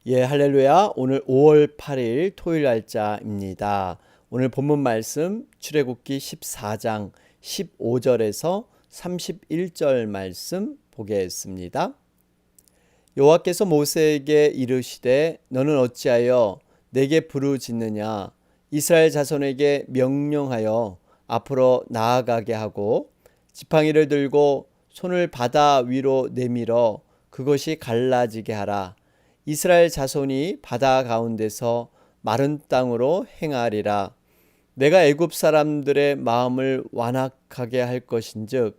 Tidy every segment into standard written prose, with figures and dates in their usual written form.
예, 할렐루야. 오늘 5월 8일 토요일 날짜입니다. 오늘 본문 말씀 출애굽기 14장 15절에서 31절 말씀 보겠습니다. 여호와께서 모세에게 이르시되 너는 어찌하여 내게 부르짖느냐. 이스라엘 자손에게 명령하여 앞으로 나아가게 하고 지팡이를 들고 손을 바다 위로 내밀어 그것이 갈라지게 하라. 이스라엘 자손이 바다 가운데서 마른 땅으로 행하리라. 내가 애굽 사람들의 마음을 완악하게 할 것인즉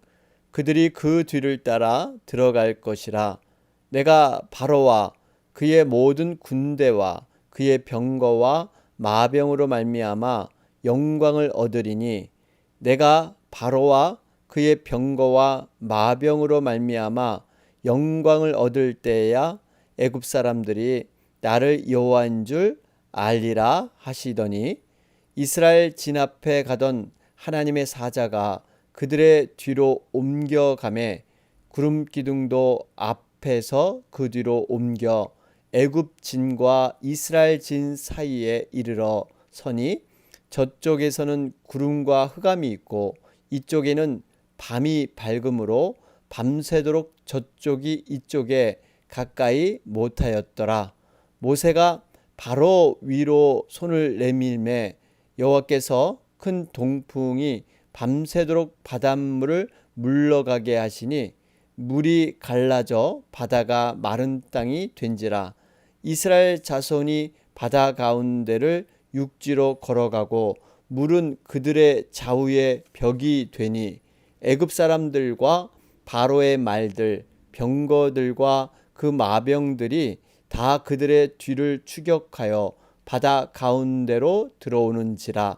그들이 그 뒤를 따라 들어갈 것이라. 내가 바로와 그의 모든 군대와 그의 병거와 마병으로 말미암아 영광을 얻으리니 내가 바로와 그의 병거와 마병으로 말미암아 영광을 얻을 때에야 애굽 사람들이 나를 여호와인 줄 알리라 하시더니 이스라엘 진앞에 가던 하나님의 사자가 그들의 뒤로 옮겨가매 구름 기둥도 앞에서 그 뒤로 옮겨 애굽 진과 이스라엘 진 사이에 이르러 서니 저쪽에서는 구름과 흑암이 있고 이쪽에는 밤이 밝음으로 밤새도록 저쪽이 이쪽에 가까이 못하였더라. 모세가 바로 위로 손을 내밀매 여호와께서 큰 동풍이 밤새도록 바닷물을 물러가게 하시니 물이 갈라져 바다가 마른 땅이 된지라. 이스라엘 자손이 바다 가운데를 육지로 걸어가고 물은 그들의 좌우에 벽이 되니 애굽 사람들과 바로의 말들 병거들과 그 마병들이 다 그들의 뒤를 추격하여 바다 가운데로 들어오는지라.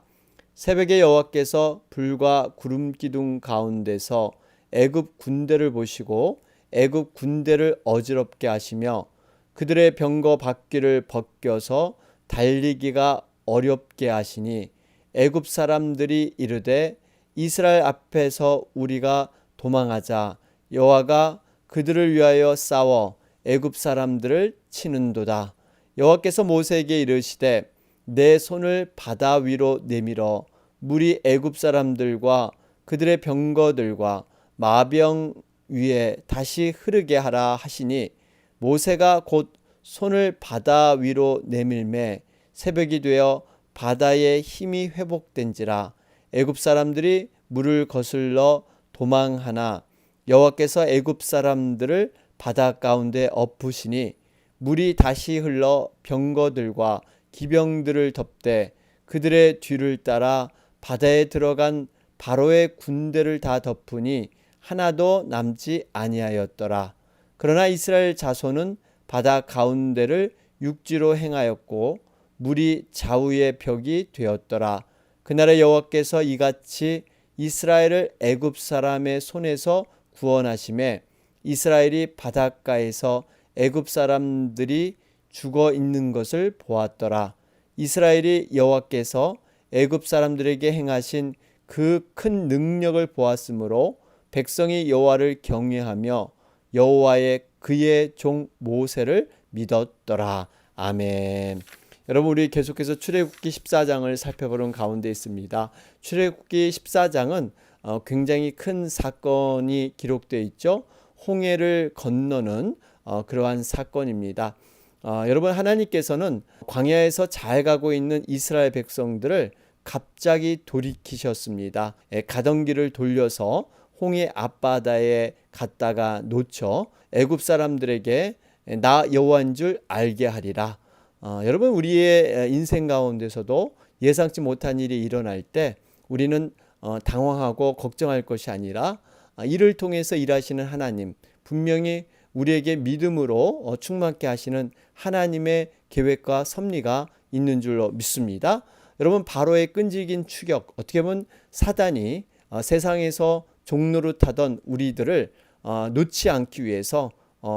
새벽에 여호와께서 불과 구름 기둥 가운데서 애굽 군대를 보시고 애굽 군대를 어지럽게 하시며 그들의 병거 바퀴를 벗겨서 달리기가 어렵게 하시니 애굽 사람들이 이르되 이스라엘 앞에서 우리가 도망하자. 여호와가 그들을 위하여 싸워 애굽 사람들을 치는도다. 여호와께서 모세에게 이르시되 내 손을 바다 위로 내밀어 물이 애굽 사람들과 그들의 병거들과 마병 위에 다시 흐르게 하라 하시니 모세가 곧 손을 바다 위로 내밀매 새벽이 되어 바다의 힘이 회복된지라. 애굽 사람들이 물을 거슬러 도망하나 여호와께서 애굽 사람들을 바다 가운데 엎으시니 물이 다시 흘러 병거들과 기병들을 덮되 그들의 뒤를 따라 바다에 들어간 바로의 군대를 다 덮으니 하나도 남지 아니하였더라. 그러나 이스라엘 자손은 바다 가운데를 육지로 행하였고 물이 좌우의 벽이 되었더라. 그날에 여호와께서 이같이 이스라엘을 애굽 사람의 손에서 구원하심에 이스라엘이 바닷가에서 애굽 사람들이 죽어 있는 것을 보았더라. 이스라엘이 여호와께서 애굽 사람들에게 행하신 그 큰 능력을 보았으므로 백성이 여호와를 경외하며 여호와의 그의 종 모세를 믿었더라. 아멘. 여러분, 우리 계속해서 출애굽기 14장을 살펴보는 가운데 있습니다. 출애굽기 14장은 굉장히 큰 사건이 기록되어 있죠. 홍해를 건너는 그러한 사건입니다. 여러분, 하나님께서는 광야에서 잘 가고 있는 이스라엘 백성들을 갑자기 돌이키셨습니다. 가던 길을 돌려서 홍해 앞바다에 갔다가 놓쳐 애굽 사람들에게 나 여호와인 줄 알게 하리라. 여러분, 우리의 인생 가운데서도 예상치 못한 일이 일어날 때 우리는 당황하고 걱정할 것이 아니라 이를 통해서 일하시는 하나님, 분명히 우리에게 믿음으로 충만케 하시는 하나님의 계획과 섭리가 있는 줄로 믿습니다. 여러분, 바로의 끈질긴 추격, 어떻게 보면 사단이 세상에서 종노릇하던 우리들을 놓지 않기 위해서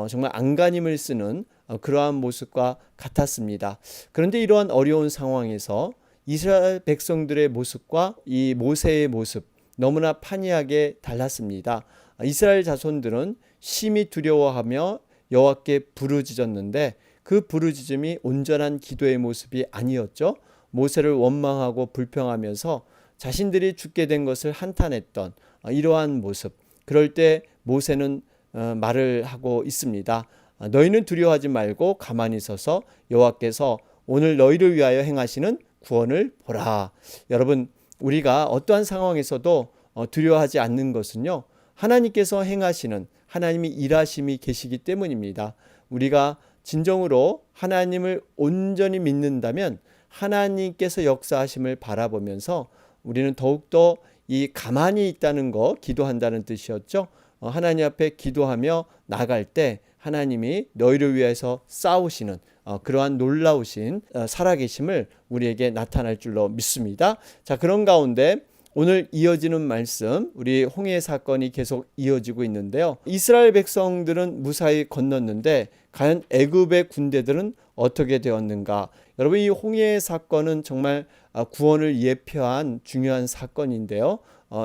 정말 안간힘을 쓰는 그러한 모습과 같았습니다. 그런데 이러한 어려운 상황에서 이스라엘 백성들의 모습과 이 모세의 모습 너무나 판이하게 달랐습니다. 이스라엘 자손들은 심히 두려워하며 여호와께 부르짖었는데 그 부르짖음이 온전한 기도의 모습이 아니었죠. 모세를 원망하고 불평하면서 자신들이 죽게 된 것을 한탄했던 이러한 모습. 그럴 때 모세는 말을 하고 있습니다. 너희는 두려워하지 말고 가만히 서서 여호와께서 오늘 너희를 위하여 행하시는 구원을 보라. 여러분, 우리가 어떠한 상황에서도 두려워하지 않는 것은요, 하나님께서 행하시는, 하나님이 일하심이 계시기 때문입니다. 우리가 진정으로 하나님을 온전히 믿는다면 하나님께서 역사하심을 바라보면서 우리는 더욱더 이 가만히 있다는 거, 기도한다는 뜻이었죠. 하나님 앞에 기도하며 나갈 때 하나님이 너희를 위해서 싸우시는 그러한 놀라우신 살아계심을 우리에게 나타날 줄로 믿습니다. 자, 그런 가운데 오늘 이어지는 말씀, 우리 홍해 사건이 계속 이어지고 있는데요. 이스라엘 백성들은 무사히 건넜는데 과연 애굽의 군대들은 어떻게 되었는가? 여러분, 이 홍해 사건은 정말 구원을 예표한 중요한 사건인데요.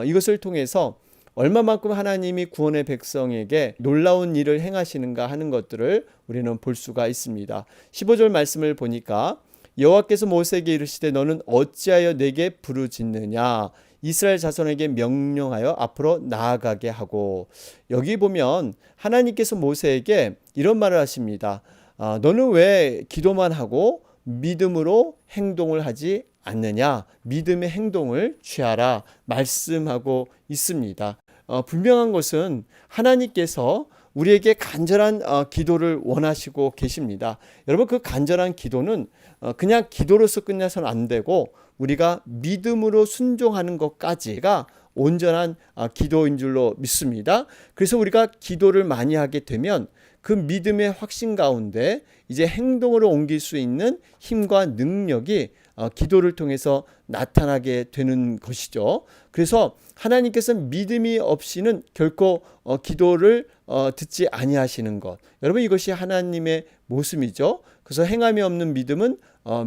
이것을 통해서 얼마만큼 하나님이 구원의 백성에게 놀라운 일을 행하시는가 하는 것들을 우리는 볼 수가 있습니다. 15절 말씀을 보니까 여호와께서 모세에게 이르시되 너는 어찌하여 내게 부르짖느냐? 이스라엘 자손에게 명령하여 앞으로 나아가게 하고. 여기 보면 하나님께서 모세에게 이런 말을 하십니다. 너는 왜 기도만 하고 믿음으로 행동을 하지 않느냐? 믿음의 행동을 취하라 말씀하고 있습니다. 분명한 것은 하나님께서 우리에게 간절한 기도를 원하시고 계십니다. 여러분, 그 간절한 기도는 그냥 기도로서 끝내서는 안 되고 우리가 믿음으로 순종하는 것까지가 온전한 기도인 줄로 믿습니다. 그래서 우리가 기도를 많이 하게 되면 그 믿음의 확신 가운데 이제 행동으로 옮길 수 있는 힘과 능력이 기도를 통해서 나타나게 되는 것이죠. 그래서 하나님께서 믿음이 없이는 결코 기도를 듣지 아니하시는 것. 여러분, 이것이 하나님의 모습이죠. 그래서 행함이 없는 믿음은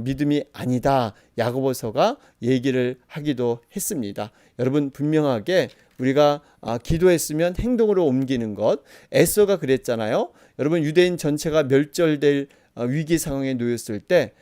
믿음이 아니다. 야고보서가 얘기를 하기도 했습니다. 여러분, 분명하게 우리가 기도했으면 행동으로 옮기는 것. 에서가 그랬잖아요. 여러분, 유대인 전체가 멸절될 위기 상황에 놓였을 때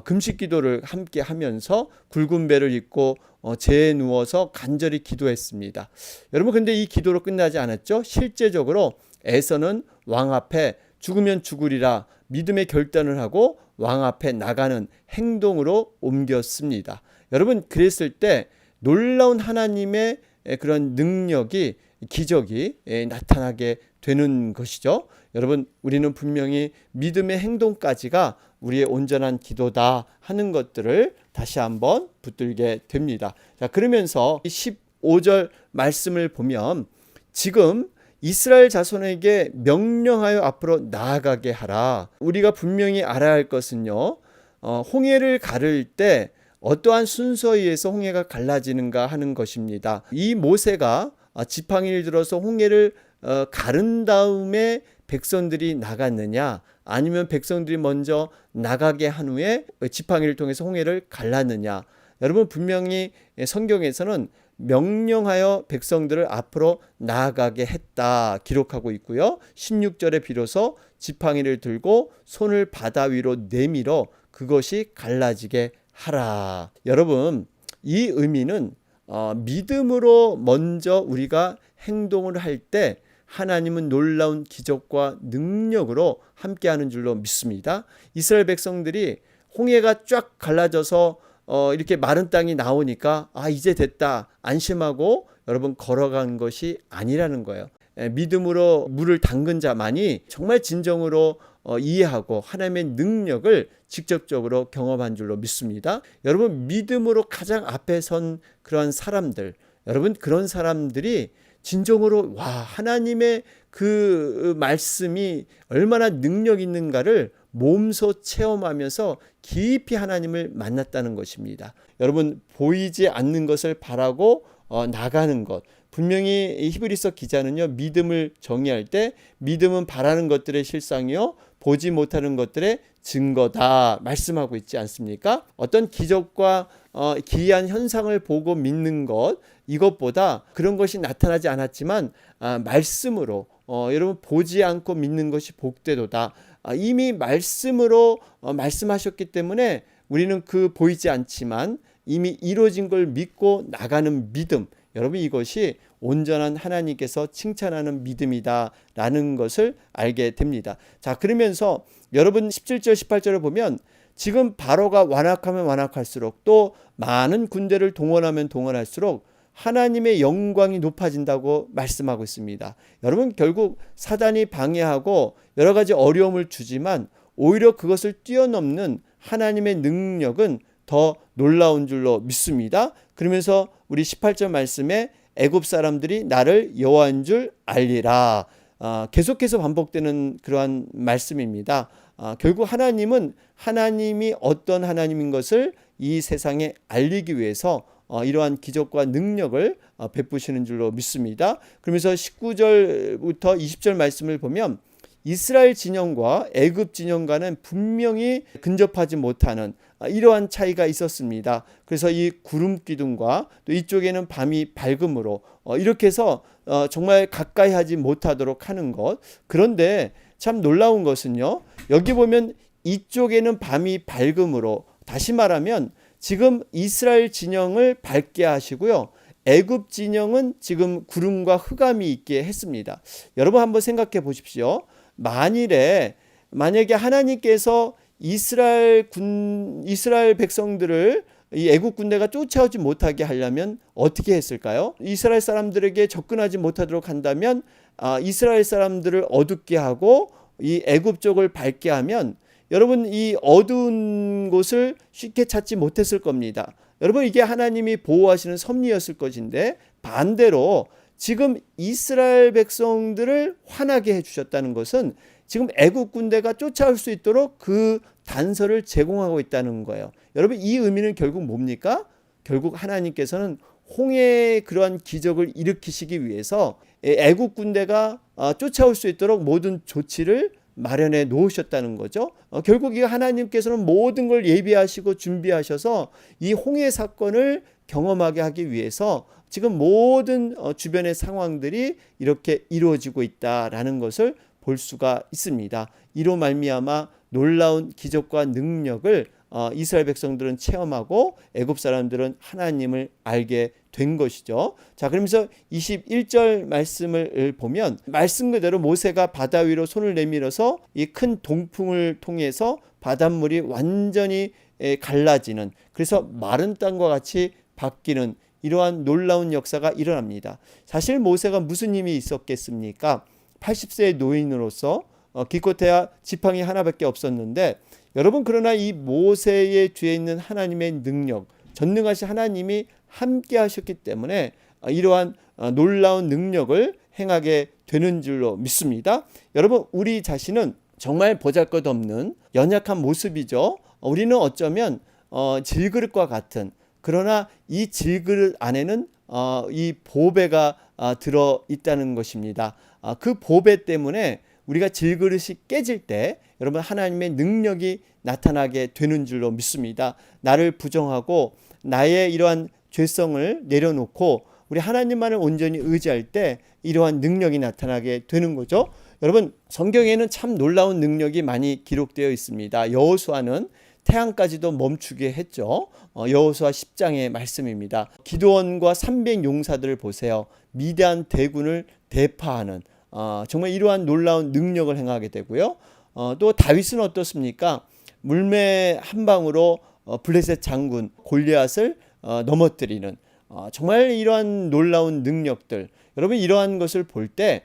금식 기도를 함께 하면서 굵은 배를 입고 재에 누워서 간절히 기도했습니다. 여러분, 근데 이 기도로 끝나지 않았죠. 실제적으로 에서는 왕 앞에 죽으면 죽으리라 믿음의 결단을 하고 왕 앞에 나가는 행동으로 옮겼습니다. 여러분, 그랬을 때 놀라운 하나님의 그런 능력이, 기적이 나타나게 되는 것이죠. 여러분, 우리는 분명히 믿음의 행동까지가 우리의 온전한 기도다 하는 것들을 다시 한번 붙들게 됩니다. 자, 그러면서 15절 말씀을 보면 지금 이스라엘 자손에게 명령하여 앞으로 나아가게 하라. 우리가 분명히 알아야 할 것은요, 홍해를 가를 때 어떠한 순서에 의해서 홍해가 갈라지는가 하는 것입니다. 이 모세가 지팡이를 들어서 홍해를 가른 다음에 백성들이 나갔느냐, 아니면 백성들이 먼저 나가게 한 후에 지팡이를 통해서 홍해를 갈랐느냐. 여러분, 분명히 성경에서는 명령하여 백성들을 앞으로 나아가게 했다 기록하고 있고요. 16절에 비로소 지팡이를 들고 손을 바다 위로 내밀어 그것이 갈라지게 하라. 여러분, 이 의미는 믿음으로 먼저 우리가 행동을 할 때 하나님은 놀라운 기적과 능력으로 함께하는 줄로 믿습니다. 이스라엘 백성들이 홍해가 쫙 갈라져서 이렇게 마른 땅이 나오니까 이제 됐다 안심하고 여러분 걸어간 것이 아니라는 거예요. 믿음으로 물을 담근 자만이 정말 진정으로 이해하고 하나님의 능력을 직접적으로 경험한 줄로 믿습니다. 여러분, 믿음으로 가장 앞에 선 그런 사람들, 여러분, 그런 사람들이 진정으로 하나님의 그 말씀이 얼마나 능력 있는가를 몸소 체험하면서 깊이 하나님을 만났다는 것입니다. 여러분, 보이지 않는 것을 바라고 나가는 것. 분명히 히브리서 기자는요, 믿음을 정의할 때 믿음은 바라는 것들의 실상이요 보지 못하는 것들의 증거다 말씀하고 있지 않습니까? 어떤 기적과 기이한 현상을 보고 믿는 것, 이것보다 그런 것이 나타나지 않았지만 말씀으로 여러분 보지 않고 믿는 것이 복되도다. 이미 말씀으로 말씀하셨기 때문에 우리는 그 보이지 않지만 이미 이루어진 걸 믿고 나가는 믿음, 여러분 이것이 온전한 하나님께서 칭찬하는 믿음이다라는 것을 알게 됩니다. 자, 그러면서 여러분 17절 18절을 보면 지금 바로가 완악하면 완악할수록 또 많은 군대를 동원하면 동원할수록 하나님의 영광이 높아진다고 말씀하고 있습니다. 여러분 결국 사단이 방해하고 여러 가지 어려움을 주지만 오히려 그것을 뛰어넘는 하나님의 능력은 더 놀라운 줄로 믿습니다. 그러면서 우리 18절 말씀에 애굽 사람들이 나를 여호와인 줄 알리라. 계속해서 반복되는 그러한 말씀입니다. 결국 하나님은 하나님이 어떤 하나님인 것을 이 세상에 알리기 위해서 이러한 기적과 능력을 베푸시는 줄로 믿습니다. 그러면서 19절부터 20절 말씀을 보면 이스라엘 진영과 애굽 진영과는 분명히 근접하지 못하는 이러한 차이가 있었습니다. 그래서 이 구름 기둥과 또 이쪽에는 밤이 밝음으로 이렇게 해서 정말 가까이 하지 못하도록 하는 것. 그런데 참 놀라운 것은요, 여기 보면 이쪽에는 밤이 밝음으로, 다시 말하면 지금 이스라엘 진영을 밝게 하시고요, 애굽 진영은 지금 구름과 흑암이 있게 했습니다. 여러분 한번 생각해 보십시오. 만약에 하나님께서 이스라엘 백성들을 이 애국 군대가 쫓아오지 못하게 하려면 어떻게 했을까요? 이스라엘 사람들에게 접근하지 못하도록 한다면 이스라엘 사람들을 어둡게 하고 이 애굽 쪽을 밝게 하면 여러분 이 어두운 곳을 쉽게 찾지 못했을 겁니다. 여러분 이게 하나님이 보호하시는 섭리였을 것인데 반대로 지금 이스라엘 백성들을 환하게 해주셨다는 것은 지금 애국 군대가 쫓아올 수 있도록 그 단서를 제공하고 있다는 거예요. 여러분 이 의미는 결국 뭡니까? 결국 하나님께서는 홍해의 그러한 기적을 일으키시기 위해서 애국 군대가 쫓아올 수 있도록 모든 조치를 마련해 놓으셨다는 거죠. 결국 이 하나님께서는 모든 걸 예비하시고 준비하셔서 이 홍해 사건을 경험하게 하기 위해서 지금 모든 주변의 상황들이 이렇게 이루어지고 있다라는 것을 볼 수가 있습니다. 이로 말미암아 놀라운 기적과 능력을 이스라엘 백성들은 체험하고 애굽 사람들은 하나님을 알게 된 것이죠. 자, 그러면서 21절 말씀을 보면 말씀 그대로 모세가 바다 위로 손을 내밀어서 이 큰 동풍을 통해서 바닷물이 완전히 갈라지는, 그래서 마른 땅과 같이 바뀌는 이러한 놀라운 역사가 일어납니다. 사실 모세가 무슨 힘이 있었겠습니까? 80세의 노인으로서 기껏해야 지팡이 하나밖에 없었는데 여러분, 그러나 이 모세의 뒤에 있는 하나님의 능력, 전능하신 하나님이 함께 하셨기 때문에 이러한 놀라운 능력을 행하게 되는 줄로 믿습니다. 여러분, 우리 자신은 정말 보잘것없는 연약한 모습이죠. 우리는 어쩌면 질그릇과 같은, 그러나 이 질그릇 안에는 이 보배가 들어 있다는 것입니다. 그 보배 때문에 우리가 질그릇이 깨질 때 여러분 하나님의 능력이 나타나게 되는 줄로 믿습니다. 나를 부정하고 나의 이러한 죄성을 내려놓고 우리 하나님만을 온전히 의지할 때 이러한 능력이 나타나게 되는 거죠. 여러분, 성경에는 참 놀라운 능력이 많이 기록되어 있습니다. 여호수아는 태양까지도 멈추게 했죠. 여호수아 10장의 말씀입니다. 기드온과 300 용사들을 보세요. 미디안 대군을 대파하는 정말 이러한 놀라운 능력을 행하게 되고요. 또 다윗은 어떻습니까? 물매 한 방으로 블레셋 장군 골리앗을 넘어뜨리는 정말 이러한 놀라운 능력들, 여러분 이러한 것을 볼 때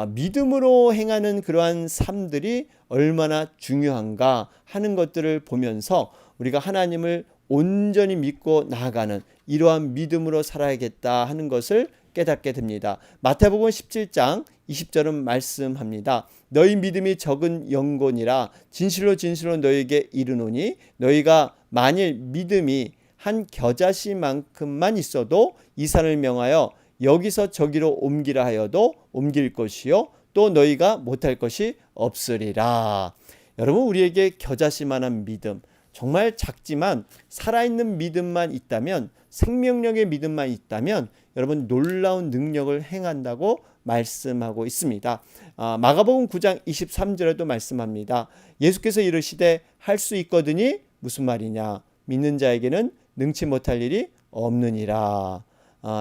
믿음으로 행하는 그러한 삶들이 얼마나 중요한가 하는 것들을 보면서 우리가 하나님을 온전히 믿고 나아가는 이러한 믿음으로 살아야겠다 하는 것을 깨닫게 됩니다. 마태복음 17장 20절은 말씀합니다. 너희 믿음이 적은 영혼이라 진실로 진실로 너희에게 이르노니 너희가 만일 믿음이 한 겨자씨만큼만 있어도 이 산을 명하여 여기서 저기로 옮기라 하여도 옮길 것이요 또 너희가 못할 것이 없으리라. 여러분, 우리에게 겨자씨만한 믿음, 정말 작지만 살아있는 믿음만 있다면, 생명력의 믿음만 있다면 여러분 놀라운 능력을 행한다고 말씀하고 있습니다. 마가복음 9장 23절에도 말씀합니다. 예수께서 이르시되 할 수 있거든이 무슨 말이냐? 믿는 자에게는 능치 못할 일이 없느니라.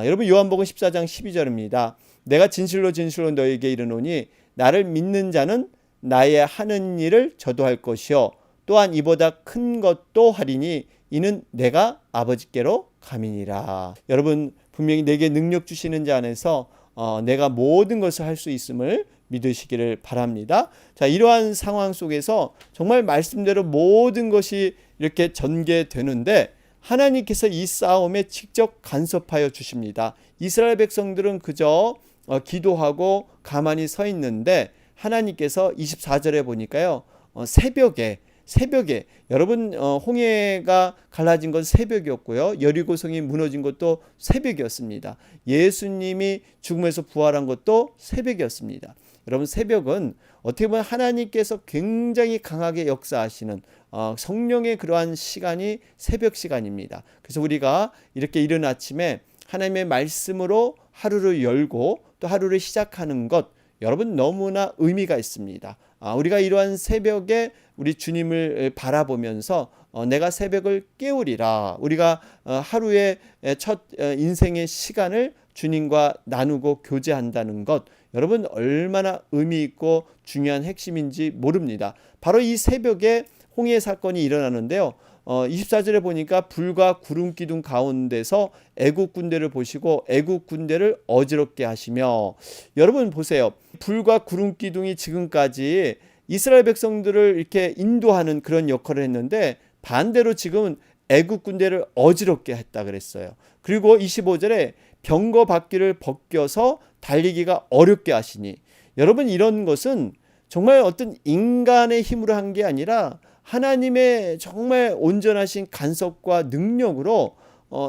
여러분 요한복음 14장 12절입니다. 내가 진실로 진실로 너에게 이르노니 나를 믿는 자는 나의 하는 일을 저도 할 것이요 또한 이보다 큰 것도 하리니 이는 내가 아버지께로 감이니라. 여러분 분명히 내게 능력 주시는 자 안에서 내가 모든 것을 할 수 있음을 믿으시기를 바랍니다. 자, 이러한 상황 속에서 정말 말씀대로 모든 것이 이렇게 전개되는데 하나님께서 이 싸움에 직접 간섭하여 주십니다. 이스라엘 백성들은 그저 기도하고 가만히 서 있는데 하나님께서 24절에 보니까요. 새벽에 여러분 홍해가 갈라진 건 새벽이었고요. 여리고성이 무너진 것도 새벽이었습니다. 예수님이 죽음에서 부활한 것도 새벽이었습니다. 여러분 새벽은 어떻게 보면 하나님께서 굉장히 강하게 역사하시는 성령의 그러한 시간이 새벽 시간입니다. 그래서 우리가 이렇게 이른 아침에 하나님의 말씀으로 하루를 열고 또 하루를 시작하는 것 여러분 너무나 의미가 있습니다. 우리가 이러한 새벽에 우리 주님을 바라보면서 내가 새벽을 깨우리라. 우리가 하루의 첫 인생의 시간을 주님과 나누고 교제한다는 것 여러분 얼마나 의미 있고 중요한 핵심인지 모릅니다. 바로 이 새벽에 홍해 사건이 일어나는데요. 24절에 보니까 불과 구름 기둥 가운데서 애국 군대를 보시고 애국 군대를 어지럽게 하시며 여러분 보세요. 불과 구름 기둥이 지금까지 이스라엘 백성들을 이렇게 인도하는 그런 역할을 했는데 반대로 지금은 애국 군대를 어지럽게 했다 그랬어요. 그리고 25절에 병거 바퀴를 벗겨서 달리기가 어렵게 하시니 여러분 이런 것은 정말 어떤 인간의 힘으로 한 게 아니라 하나님의 정말 온전하신 간섭과 능력으로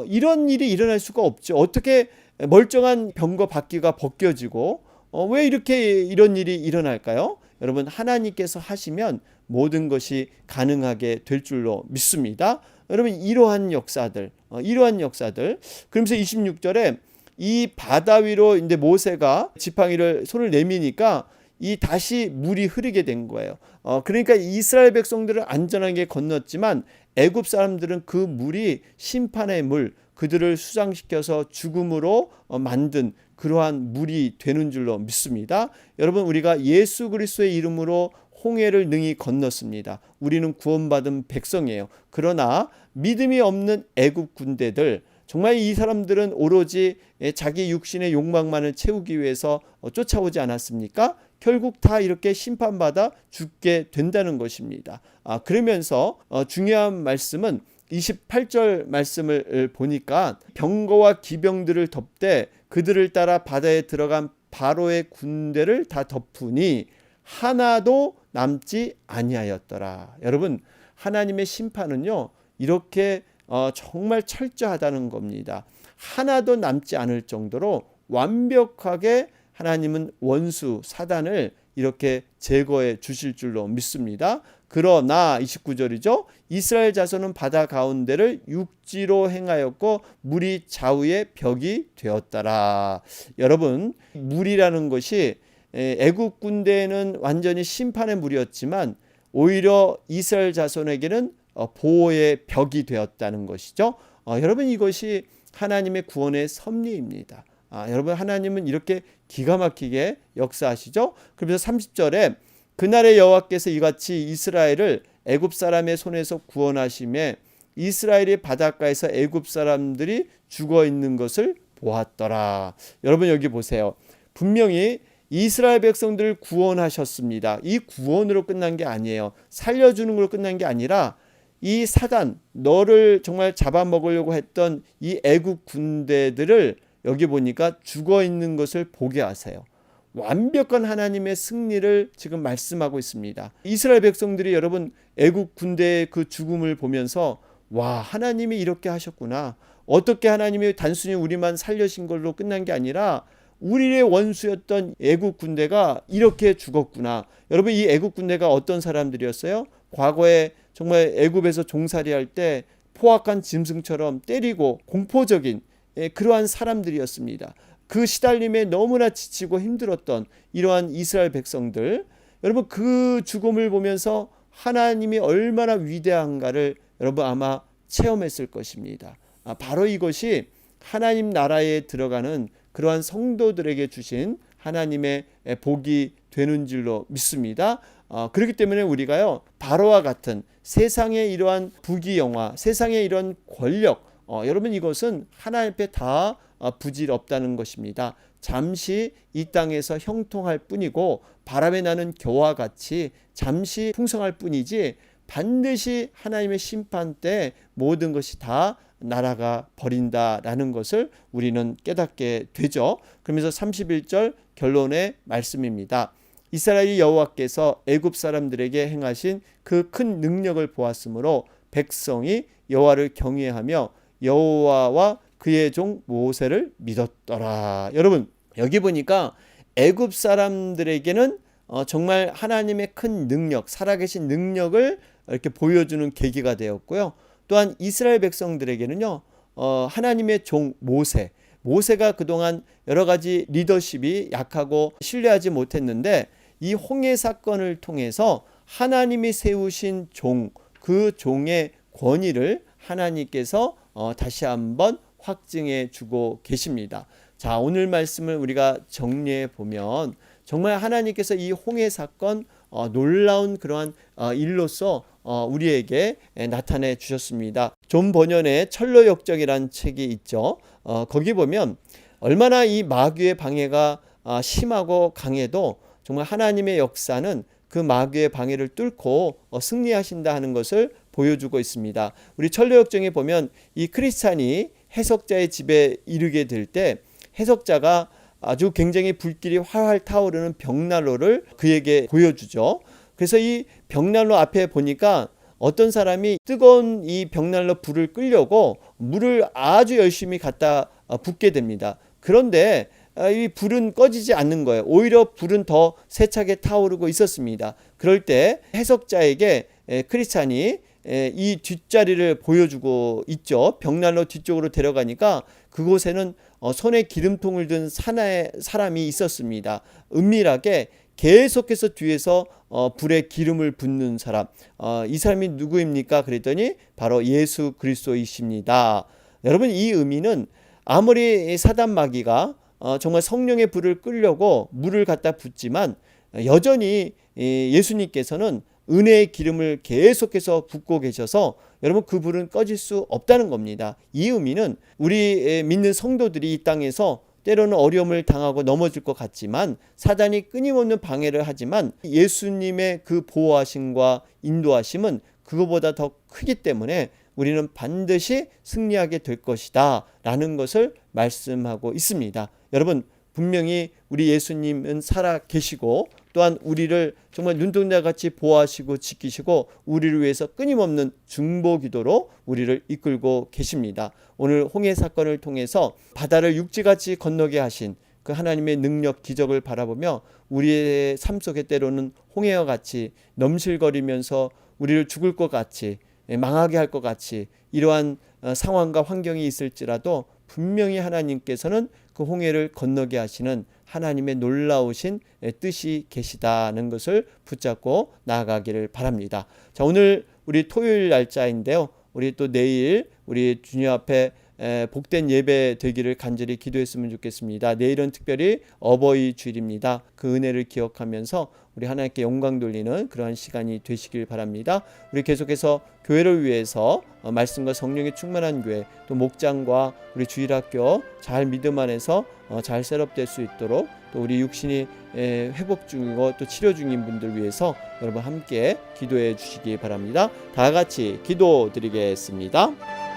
이런 일이 일어날 수가 없죠. 어떻게 멀쩡한 병거 바퀴가 벗겨지고 왜 이렇게 이런 일이 일어날까요? 여러분 하나님께서 하시면 모든 것이 가능하게 될 줄로 믿습니다. 여러분 이러한 역사들 그러면서 26절에 이 바다 위로 이제 모세가 지팡이를 손을 내미니까 이 다시 물이 흐르게 된 거예요. 그러니까 이스라엘 백성들은 안전하게 건넜지만 애굽 사람들은 그 물이 심판의 물, 그들을 수장시켜서 죽음으로 만든 그러한 물이 되는 줄로 믿습니다. 여러분 우리가 예수 그리스도의 이름으로 홍해를 능히 건넜습니다. 우리는 구원받은 백성이에요. 그러나 믿음이 없는 애굽 군대들 정말 이 사람들은 오로지 자기 육신의 욕망만을 채우기 위해서 쫓아오지 않았습니까? 결국 다 이렇게 심판받아 죽게 된다는 것입니다. 그러면서 중요한 말씀은 28절 말씀을 보니까 병거와 기병들을 덮되 그들을 따라 바다에 들어간 바로의 군대를 다 덮으니 하나도 남지 아니하였더라. 여러분 하나님의 심판은요 이렇게 정말 철저하다는 겁니다. 하나도 남지 않을 정도로 완벽하게 하나님은 원수 사단을 이렇게 제거해 주실 줄로 믿습니다. 그러나 29절이죠. 이스라엘 자손은 바다 가운데를 육지로 행하였고 물이 좌우의 벽이 되었더라. 여러분 물이라는 것이 애국 군대에는 완전히 심판의 물이었지만 오히려 이스라엘 자손에게는 보호의 벽이 되었다는 것이죠. 여러분 이것이 하나님의 구원의 섭리입니다. 여러분 하나님은 이렇게 기가 막히게 역사하시죠. 그러면서 30절에 그날의 여호와께서 이같이 이스라엘을 애굽 사람의 손에서 구원하심에 이스라엘이 바닷가에서 애굽 사람들이 죽어 있는 것을 보았더라. 여러분 여기 보세요. 분명히 이스라엘 백성들을 구원하셨습니다. 이 구원으로 끝난 게 아니에요. 살려주는 걸로 끝난 게 아니라 이 사단 너를 정말 잡아먹으려고 했던 이 애국 군대들을 여기 보니까 죽어 있는 것을 보게 하세요. 완벽한 하나님의 승리를 지금 말씀하고 있습니다. 이스라엘 백성들이 여러분 애국 군대의 그 죽음을 보면서 와 하나님이 이렇게 하셨구나. 어떻게 하나님이 단순히 우리만 살려신 걸로 끝난 게 아니라 우리의 원수였던 애국 군대가 이렇게 죽었구나. 여러분 이 애국 군대가 어떤 사람들이었어요? 과거에 정말 애굽에서 종살이할 때 포악한 짐승처럼 때리고 공포적인 그러한 사람들이었습니다. 그 시달림에 너무나 지치고 힘들었던 이러한 이스라엘 백성들, 여러분 그 죽음을 보면서 하나님이 얼마나 위대한가를 여러분 아마 체험했을 것입니다. 바로 이것이 하나님 나라에 들어가는 그러한 성도들에게 주신 하나님의 복이 되는 줄로 믿습니다. 그렇기 때문에 우리가요, 바로와 같은 세상의 이러한 부귀영화, 세상의 이런 권력, 여러분 이것은 하나님 앞에 다 부질없다는 것입니다. 잠시 이 땅에서 형통할 뿐이고 바람에 나는 겨와 같이 잠시 풍성할 뿐이지 반드시 하나님의 심판 때 모든 것이 다 날아가 버린다라는 것을 우리는 깨닫게 되죠. 그러면서 31절 결론의 말씀입니다. 이스라엘 여호와께서 애굽 사람들에게 행하신 그 큰 능력을 보았으므로 백성이 여호와를 경외하며 여호와와 그의 종 모세를 믿었더라. 여러분 여기 보니까 애굽 사람들에게는 정말 하나님의 큰 능력, 살아계신 능력을 이렇게 보여주는 계기가 되었고요. 또한 이스라엘 백성들에게는요, 하나님의 종 모세가 그동안 여러 가지 리더십이 약하고 신뢰하지 못했는데 이 홍해 사건을 통해서 하나님이 세우신 종, 그 종의 권위를 하나님께서 다시 한번 확증해 주고 계십니다. 자, 오늘 말씀을 우리가 정리해 보면 정말 하나님께서 이 홍해 사건 놀라운 그러한 일로서 우리에게 나타내 주셨습니다. 존 버년의 철로역적이라는 책이 있죠. 거기 보면 얼마나 이 마귀의 방해가 심하고 강해도 정말 하나님의 역사는 그 마귀의 방해를 뚫고 승리하신다 하는 것을 보여주고 있습니다. 우리 철로역정에 보면 이 크리스찬이 해석자의 집에 이르게 될 때 해석자가 아주 굉장히 불길이 활활 타오르는 벽난로를 그에게 보여주죠. 그래서 이 벽난로 앞에 보니까 어떤 사람이 뜨거운 이 벽난로 불을 끄려고 물을 아주 열심히 갖다 붓게 됩니다. 그런데 이 불은 꺼지지 않는 거예요. 오히려 불은 더 세차게 타오르고 있었습니다. 그럴 때 해석자에게 크리스찬이 이 뒷자리를 보여주고 있죠. 벽난로 뒤쪽으로 데려가니까 그곳에는 손에 기름통을 든 사람이 있었습니다. 은밀하게 계속해서 뒤에서 불에 기름을 붓는 사람. 이 사람이 누구입니까? 그랬더니 바로 예수 그리스도이십니다. 여러분 이 의미는 아무리 사단 마귀가 정말 성령의 불을 끄려고 물을 갖다 붓지만 여전히 예수님께서는 은혜의 기름을 계속해서 붓고 계셔서 여러분 그 불은 꺼질 수 없다는 겁니다. 이 의미는 우리 믿는 성도들이 이 땅에서 때로는 어려움을 당하고 넘어질 것 같지만 사단이 끊임없는 방해를 하지만 예수님의 그 보호하심과 인도하심은 그거보다 더 크기 때문에 우리는 반드시 승리하게 될 것이다 라는 것을 말씀하고 있습니다. 여러분 분명히 우리 예수님은 살아 계시고 또한 우리를 정말 눈동자같이 보호하시고 지키시고 우리를 위해서 끊임없는 중보기도로 우리를 이끌고 계십니다. 오늘 홍해 사건을 통해서 바다를 육지같이 건너게 하신 그 하나님의 능력 기적을 바라보며 우리의 삶 속에 때로는 홍해와 같이 넘실거리면서 우리를 죽을 것 같이 망하게 할 것 같이 이러한 상황과 환경이 있을지라도 분명히 하나님께서는 그 홍해를 건너게 하시는 하나님의 놀라우신 뜻이 계시다는 것을 붙잡고 나아가기를 바랍니다. 자, 오늘 우리 토요일 날짜인데요. 우리 또 내일 우리 주님 앞에 복된 예배 되기를 간절히 기도했으면 좋겠습니다. 내일은 특별히 어버이 주일입니다. 그 은혜를 기억하면서 우리 하나님께 영광 돌리는 그러한 시간이 되시길 바랍니다. 우리 계속해서 교회를 위해서 말씀과 성령의 충만한 교회 또 목장과 우리 주일학교 잘 믿음 안에서 잘 셋업될 수 있도록 또 우리 육신이 회복 중이고 또 치료 중인 분들 위해서 여러분 함께 기도해 주시기 바랍니다. 다 같이 기도드리겠습니다.